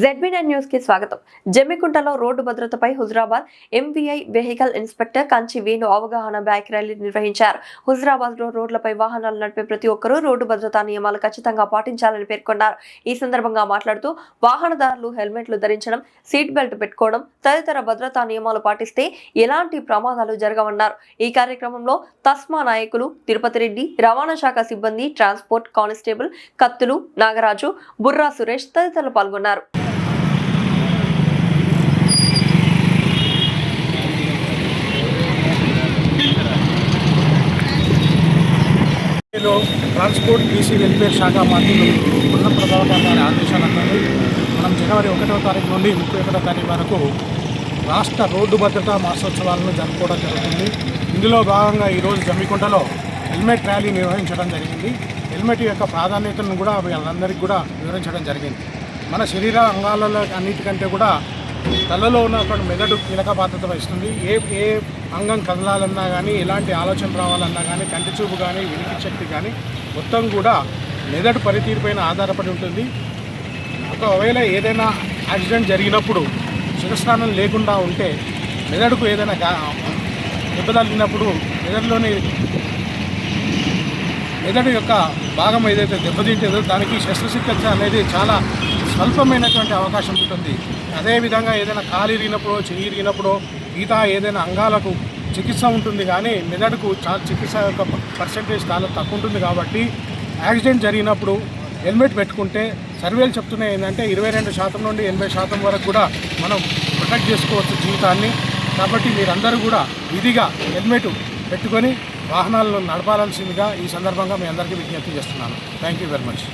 ZB9 news కి స్వాగతం. జమ్మికుంటలో road భద్రతపై Huzurabad MVI vehicle inspector Kanchi Venu అవగాహన బైక్ ర్యాలీ నిర్వహించారు. హుజరాబాద్ లో రోడ్లపై వాహనాలు నడిపే ప్రతి ఒక్కరూ రోడ్డు భద్రతా నియమాలు ఖచ్చితంగా పాటించాలని పేర్కొన్నారు. ఈ సందర్భంగా మాట్లాడుతూ వాహనదారులు హెల్మెట్లు ధరించడం, సీట్ బెల్ట్ పెట్టుకోవడం తదితర భద్రతా నియమాలు పాటిస్తే ఎలాంటి ప్రమాదాలు జరగవన్నారు. ఈ కార్యక్రమంలో తస్మా నాయకులు తిరుపతి రెడ్డి, రవాణా శాఖ సిబ్బంది, ట్రాన్స్పోర్ట్ కానిస్టేబుల్ కత్తులు నాగరాజు, బుర్రా సురేష్ తదితరులు పాల్గొన్నారు. ట్రాన్స్పోర్ట్ బీసీ వెల్ఫేర్ శాఖ మంత్రులు ఉన్న ప్రభాకర్ గారి ఆదేశాలన్నది మనం జనవరి 1వ తారీఖు నుండి 31వ తారీఖు వరకు రాష్ట్ర రోడ్డు భద్రతా మాసోత్సవాలను జరుపుకోవడం జరుగుతుంది. ఇందులో భాగంగా ఈరోజు జమ్మికుంటలో హెల్మెట్ ర్యాలీ నిర్వహించడం జరిగింది. హెల్మెట్ యొక్క ప్రాధాన్యతను కూడా వాళ్ళందరికీ కూడా వివరించడం జరిగింది. మన శరీర అంగాలలో అన్నిటికంటే కూడా తలలో ఉన్నటువంటి మెదడు కీలక బాధ్యత వహిస్తుంది. ఏ అంగం కదలాలన్నా కానీ, ఎలాంటి ఆలోచన రావాలన్నా కానీ, కంటి చూపు కానీ, వినికి శక్తి కానీ మొత్తం కూడా మెదడు పనితీరుపైన ఆధారపడి ఉంటుంది. ఒకవేళ ఏదైనా యాక్సిడెంట్ జరిగినప్పుడు శిరస్నానం లేకుండా ఉంటే మెదడుకు ఏదైనా దెబ్బ తగిలినప్పుడు మెదడు యొక్క భాగం ఏదైతే దెబ్బతింటుందో దానికి శస్త్రచికిత్స అనేది చాలా స్వల్పమైనటువంటి అవకాశం ఉంటుంది. అదేవిధంగా ఏదైనా కాలు ఇరిగినప్పుడు, చెయ్యి ఇరిగినప్పుడు మిగతా ఏదైనా అంగాలకు చికిత్స ఉంటుంది, కానీ మెదడుకు చికిత్స యొక్క పర్సెంటేజ్ చాలా తక్కువ ఉంటుంది. కాబట్టి యాక్సిడెంట్ జరిగినప్పుడు హెల్మెట్ పెట్టుకుంటే సర్వేలు చెప్తున్నాయి ఏంటంటే 22% నుండి 80% వరకు కూడా మనం ప్రొటెక్ట్ చేసుకోవచ్చు జీవితాన్ని. కాబట్టి మీరందరూ కూడా విధిగా హెల్మెట్ పెట్టుకొని వాహనాలను నడపాల్సిందిగా ఈ సందర్భంగా మీ అందరికీ విజ్ఞప్తి చేస్తున్నాను. Thank you very much.